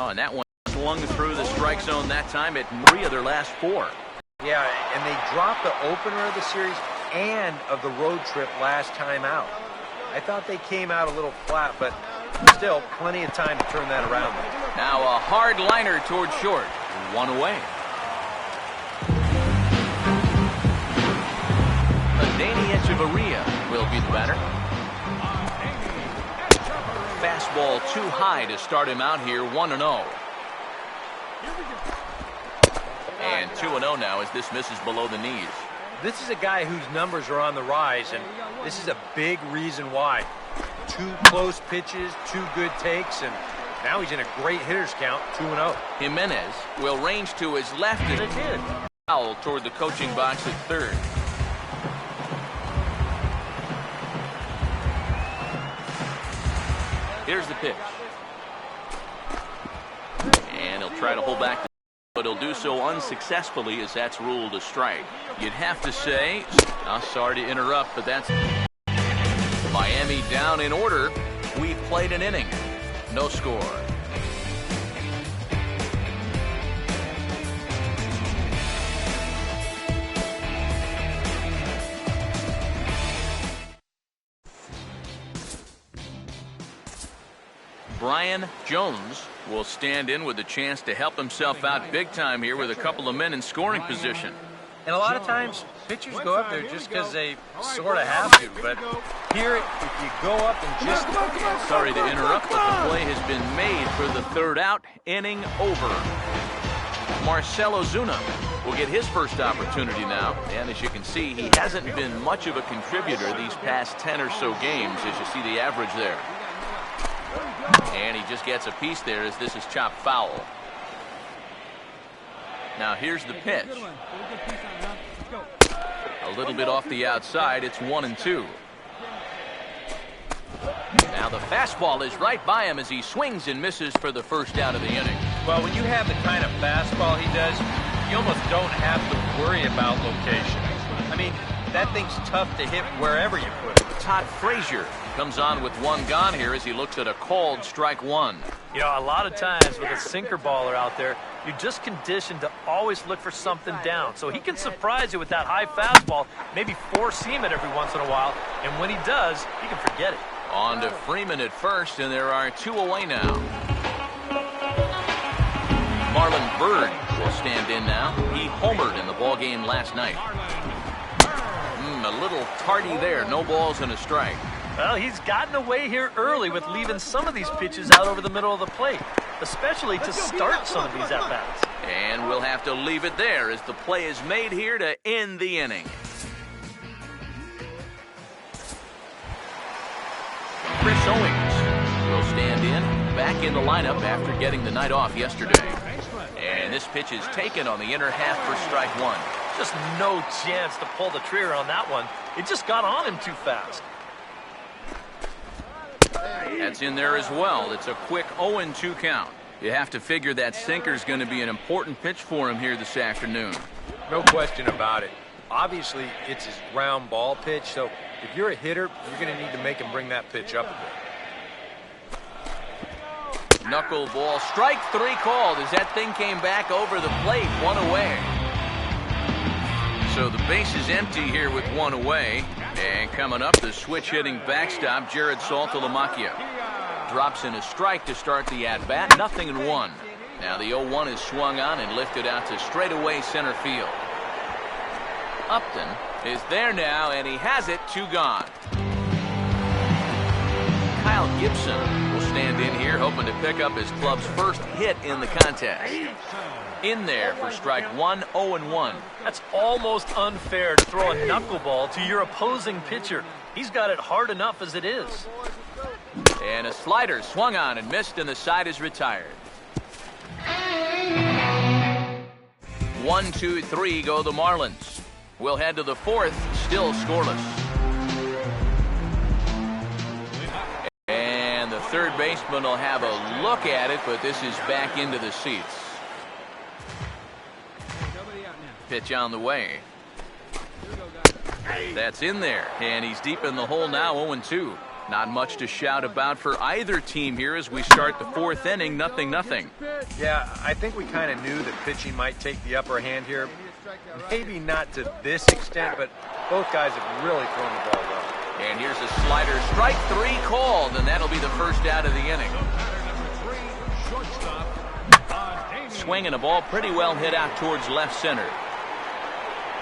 Oh, and that one swung through the strike zone that time at 3 of their last 4. Yeah, and they dropped the opener of the series and of the road trip last time out. I thought they came out a little flat, but still plenty of time to turn that around. Now a hard liner toward short. 1 away. Danny Echeverria will be the batter. Fastball too high to start him out here, 1-0. And 2-0 now as this misses below the knees. This is a guy whose numbers are on the rise, and this is a big reason why. 2 close pitches, 2 good takes, and now he's in a great hitter's count, 2-0. Jimenez will range to his left as it did. Foul toward the coaching box at third. Here's the pitch. And he'll try to hold back, but he'll do so unsuccessfully as that's ruled a strike. You'd have to say, I'm sorry to interrupt, but that's Miami down in order. We've played an inning. No score. Brian Jones will stand in with a chance to help himself out big time here with a couple of men in scoring position. And a lot of times, pitchers go up there just because they sort of have to. But here, if you go up and just... Sorry to interrupt, but the play has been made for the third out. Inning over. Marcell Ozuna will get his first opportunity now. And as you can see, he hasn't been much of a contributor these past 10 or so games, as you see the average there. And he just gets a piece there as this is chopped foul. Now here's the pitch. A little bit off the outside. It's 1-2. Now the fastball is right by him as he swings and misses for the first out of the inning. Well, when you have the kind of fastball he does, you almost don't have to worry about location. I mean, that thing's tough to hit wherever you put it. Todd Frazier comes on with 1 gone here as he looks at a called strike 1. You know, a lot of times with a sinker baller out there, you're just conditioned to always look for something down. So he can surprise you with that high fastball, maybe four-seam it every once in a while, and when he does, you can forget it. On to Freeman at first, and there are 2 away now. Marlon Byrd will stand in now. He homered in the ballgame last night. A little tardy there. No balls and a strike. Well, he's gotten away here early with leaving some of these pitches out over the middle of the plate, especially to start some of these at-bats. And we'll have to leave it there as the play is made here to end the inning. Chris Owings will stand in, back in the lineup after getting the night off yesterday. And this pitch is taken on the inner half for strike 1. Just no chance to pull the trigger on that one. It just got on him too fast. That's in there as well. It's a quick 0-2 count. You have to figure that sinker's going to be an important pitch for him here this afternoon. No question about it. Obviously, it's his ground ball pitch, so if you're a hitter, you're going to need to make him bring that pitch up a bit. Knuckleball, strike 3 called as that thing came back over the plate, 1 away. So the base is empty here with 1 away. And coming up, the switch-hitting backstop, Jared Saltalamacchia. Drops in a strike to start the at-bat, 0-1. Now the 0-1 is swung on and lifted out to straightaway center field. Upton is there now, and he has it, 2 gone. Kyle Gibson will stand in here, hoping to pick up his club's first hit in the contest. In there for strike 1, 0-1. That's almost unfair to throw a knuckleball to your opposing pitcher. He's got it hard enough as it is. And a slider swung on and missed, and the side is retired. 1, 2, 3 go the Marlins. We'll head to the 4th, still scoreless. And the third baseman will have a look at it, but this is back into the seats. Pitch on the way. That's in there, and he's deep in the hole now, 0-2. Not much to shout about for either team here as we start the fourth inning, 0-0. Yeah, I think we kind of knew that pitching might take the upper hand here. Maybe not to this extent, but both guys have really thrown the ball well. And here's a slider, strike 3 called, and that'll be the first out of the inning. Swinging a ball pretty well hit out towards left center.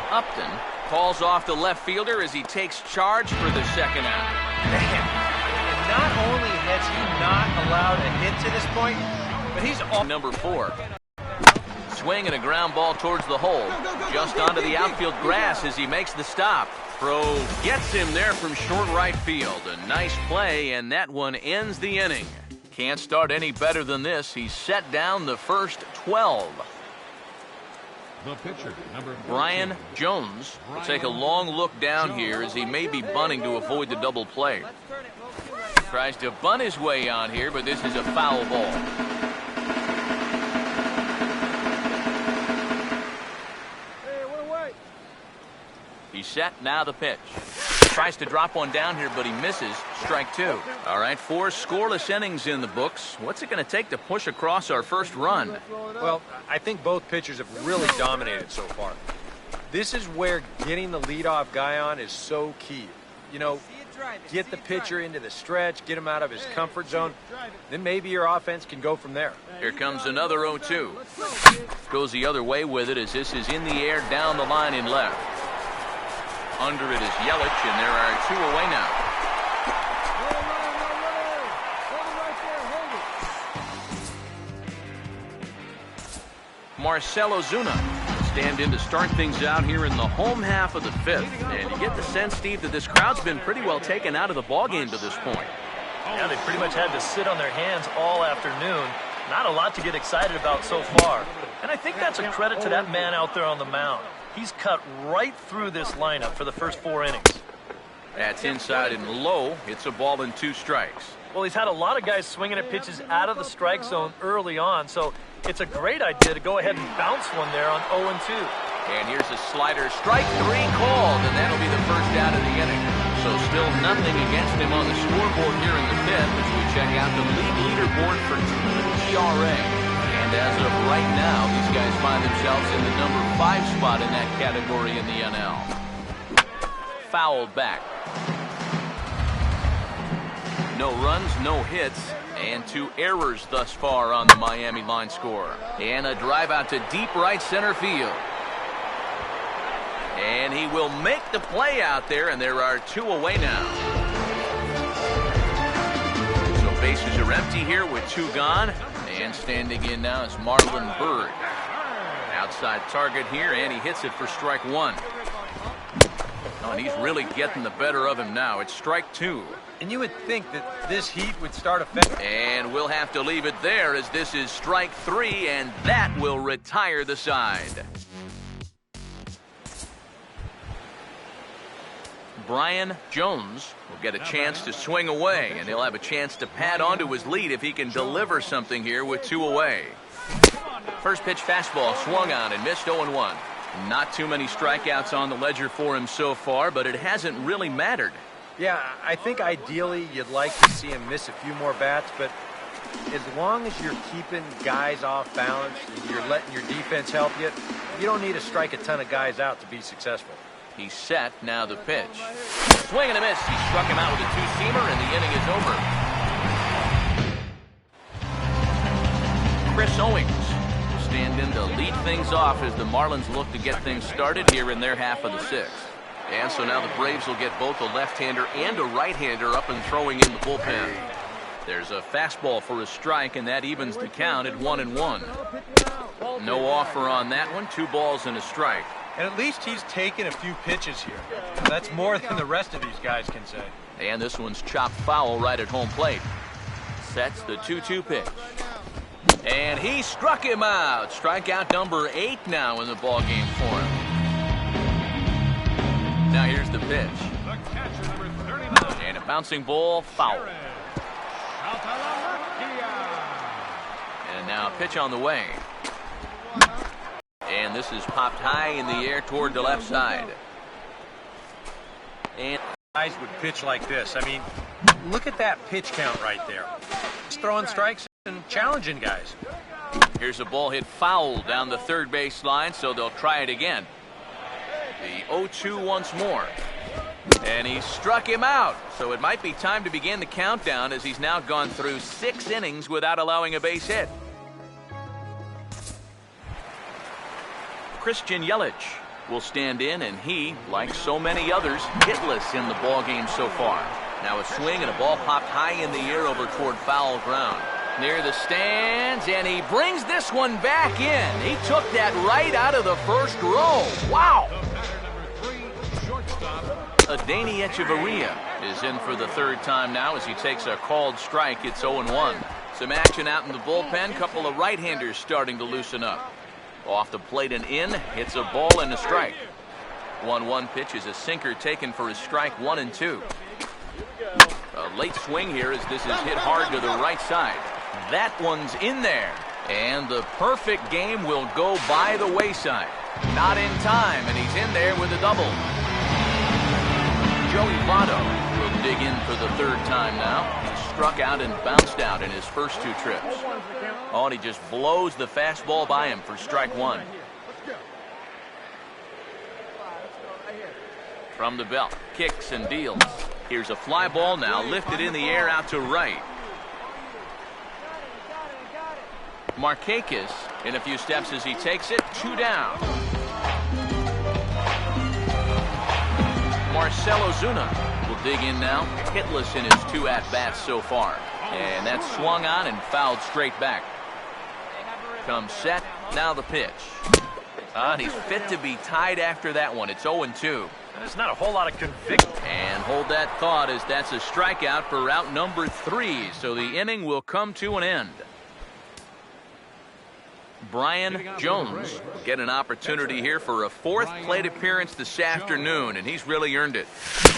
Upton calls off the left fielder as he takes charge for the second out. And not only has he not allowed a hit to this point, but he's off. Number 4. Swing and a ground ball towards the hole. Just onto the outfield grass as he makes the stop. Throw gets him there from short right field. A nice play, and that one ends the inning. Can't start any better than this. He's set down the first 12. The pitcher, number Brian Jones will take a long look down here as he may be bunting to avoid the double play. Tries to bunt his way on here, but this is a foul ball. He's set, now the pitch. Tries to drop one down here, but he misses. Strike 2. All right, 4 scoreless innings in the books. What's it going to take to push across our first run? Well, I think both pitchers have really dominated so far. This is where getting the leadoff guy on is so key. You know, get the pitcher into the stretch, get him out of his comfort zone, then maybe your offense can go from there. Here comes another 0-2. Goes the other way with it as this is in the air down the line in left. Under it is Yelich, and there are 2 away now. Marcell Ozuna stand in to start things out here in the home half of the 5th. And you get the sense, Steve, that this crowd's been pretty well taken out of the ballgame to this point. Yeah, they pretty much had to sit on their hands all afternoon. Not a lot to get excited about so far. And I think that's a credit to that man out there on the mound. He's cut right through this lineup for the first 4 innings. That's inside and low. It's a ball and 2 strikes. Well, he's had a lot of guys swinging at pitches out of the strike zone early on, so it's a great idea to go ahead and bounce one there on 0-2. And here's a slider, strike 3 called, and that'll be the first out of the inning. So still nothing against him on the scoreboard here in the 5th as we check out the league leaderboard for team ERA. And as of right now, these guys find themselves in the number 5 spot in that category in the NL. Fouled back. No runs, no hits, and 2 errors thus far on the Miami line score. And a drive out to deep right center field. And he will make the play out there, and there are 2 away now. So bases are empty here with 2 gone. And standing in now is Marlon Byrd. Outside target here, and he hits it for strike 1. Oh, and he's really getting the better of him now. It's strike 2. And you would think that this heat would start affecting. And we'll have to leave it there as this is strike 3, and that will retire the side. Brian Jones will get a chance to swing away, and he'll have a chance to pad onto his lead if he can deliver something here with 2 away. First pitch fastball swung on and missed 0-1. Not too many strikeouts on the ledger for him so far, but it hasn't really mattered. Yeah, I think ideally you'd like to see him miss a few more bats, but as long as you're keeping guys off balance and you're letting your defense help you, you don't need to strike a ton of guys out to be successful. He's set, now the pitch. Swing and a miss. He struck him out with a 2-seamer, and the inning is over. Chris Owings will stand in to lead things off as the Marlins look to get things started here in their half of the 6th. And so now the Braves will get both a left-hander and a right-hander up and throwing in the bullpen. There's a fastball for a strike, and that evens the count at 1-1. No offer on that one. 2 balls and a strike. And at least he's taken a few pitches here. That's more than the rest of these guys can say. And this one's chopped foul right at home plate. Sets the 2-2 pitch. And he struck him out. Strikeout number 8 now in the ballgame for him. Now here's the pitch. And a bouncing ball, foul. And now a pitch on the way. And this is popped high in the air toward the left side. And guys would pitch like this. I mean, Look at that pitch count right there. He's throwing strikes and challenging guys. Here's a ball hit foul down the third base line, so they'll try it again. The 0-2 once more. And he struck him out, so it might be time to begin the countdown as he's now gone through 6 innings without allowing a base hit. Christian Yelich will stand in, and he, like so many others, hitless in the ballgame so far. Now a swing and a ball popped high in the air over toward foul ground. Near the stands, and he brings this one back in. He took that right out of the first row. Wow! Adani Echeverria is in for the third time now as he takes a called strike. It's 0-1. Some action out in the bullpen. Couple of right-handers starting to loosen up. Off the plate and in. Hits a ball and a strike. 1-1 pitch is a sinker taken for his strike 1 and 2. A late swing here as this is hit hard to the right side. That one's in there. And the perfect game will go by the wayside. Not in time, and he's in there with a double. Joey Votto will dig in for the third time now. He struck out and bounced out in his first 2 trips. Oh, and he just blows the fastball by him for strike 1. From the belt, kicks and deals. Here's a fly ball now, lifted in the air out to right. Markakis in a few steps as he takes it, 2 down. Marcell Ozuna will dig in now, hitless in his 2 at-bats so far. And that's swung on and fouled straight back. Comes set, now the pitch. And he's fit to be tied after that one. It's 0-2. There's not a whole lot of conviction. And hold that thought as that's a strikeout for route number 3. So the inning will come to an end. Brian Jones will get an opportunity here for a 4th plate appearance this afternoon, and he's really earned it.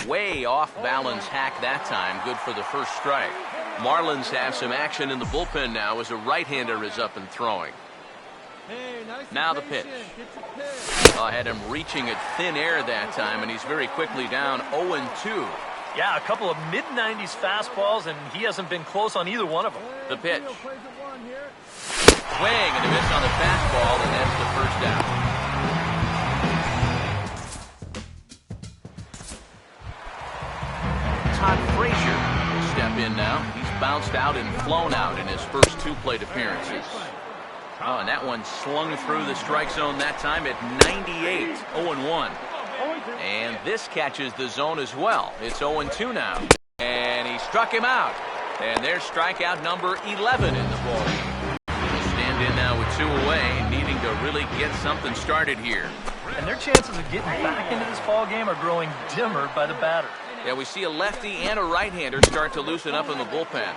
Way off balance hack that time, good for the first strike. Marlins have some action in the bullpen now as a right-hander is up and throwing. Now the pitch. I had him reaching at thin air that time, and he's very quickly down 0-2. Yeah, a couple of mid-90s fastballs, and he hasn't been close on either one of them. The pitch. Swing and a miss on the fastball, and that's the first down. Todd Frazier will step in now. He's bounced out and flown out in his first 2 plate appearances. Oh, and that one slung through the strike zone that time at 98, 0-1. And this catches the zone as well. It's 0-2 now. And he struck him out. And there's strikeout number 11 in the ballgame. In now with 2 away, needing to really get something started here. And their chances of getting back into this ball game are growing dimmer by the batter. Yeah, we see a lefty and a right-hander start to loosen up in the bullpen.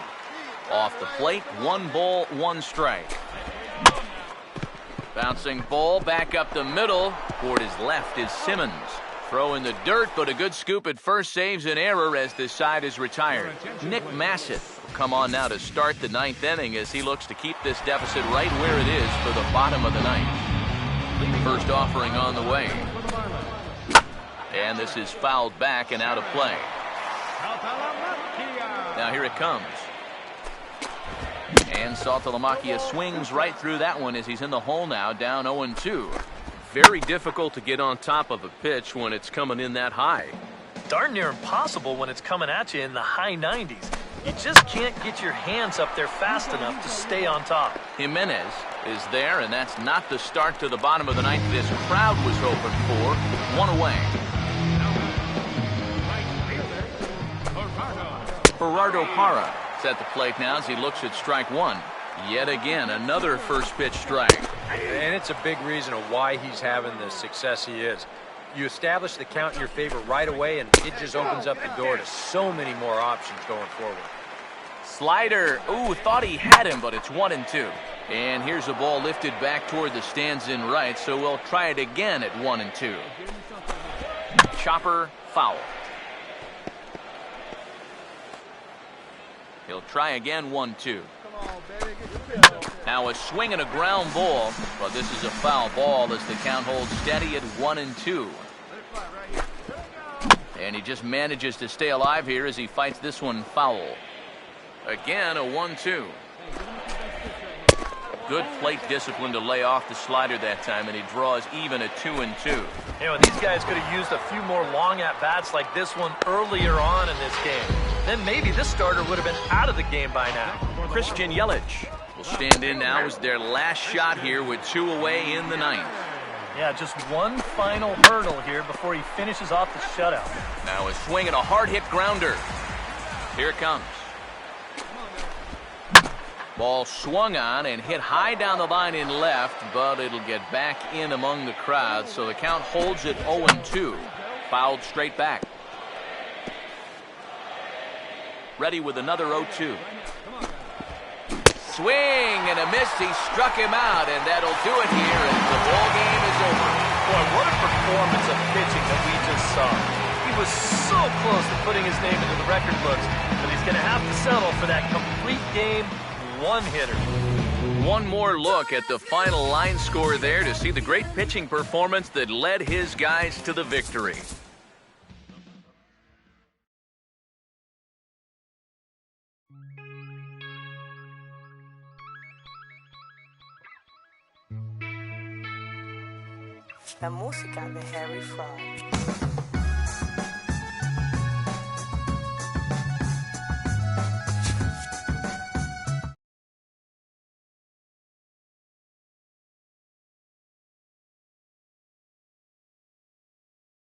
Off the plate, 1 ball, 1 strike. Bouncing ball back up the middle. Toward his left is Simmons. Throw in the dirt, but a good scoop at first saves an error as this side is retired. Nick Massett will come on now to start the 9th inning as he looks to keep this deficit right where it is for the bottom of the 9th. First offering on the way. And this is fouled back and out of play. Now here it comes. And Saltalamacchia swings right through that one as he's in the hole now, down 0-2. Very difficult to get on top of a pitch when it's coming in that high. Darn near impossible when it's coming at you in the high 90s. You just can't get your hands up there fast enough to stay on top. Jimenez is there, and that's not the start to the bottom of the 9th this crowd was hoping for. 1 away. Gerardo Parra is at the plate now as he looks at strike 1. Yet again, another first pitch strike. And it's a big reason of why he's having the success he is. You establish the count in your favor right away, and it just opens up the door to so many more options going forward. Slider. Ooh, thought he had him, but it's 1-2. And here's a ball lifted back toward the stands in right, so we'll try it again at 1-2. Chopper foul. He'll try again, 1-2. Now a swing and a ground ball, but this is a foul ball as the count holds steady at 1-2. And he just manages to stay alive here as he fights this one foul. Again, a 1-2. Good plate discipline to lay off the slider that time, and he draws even a 2-2. You know, these guys could have used a few more long at-bats like this one earlier on in this game. Then maybe this starter would have been out of the game by now. Christian Yelich will stand in now as their last shot here with 2 away in the 9th. Yeah, just one final hurdle here before he finishes off the shutout. Now a swing and a hard-hit grounder. Here it comes. Ball swung on and hit high down the line in left, but it'll get back in among the crowd, so the count holds at 0-2. Fouled straight back. Ready with another 0-2. Swing and a miss. He struck him out, and that'll do it here as the ball game is over. Boy, what a performance of pitching that we just saw. He was so close to putting his name into the record books, but he's going to have to settle for that complete game one-hitter. One more look at the final line score there to see the great pitching performance that led his guys to the victory. La música de Harry Fraud.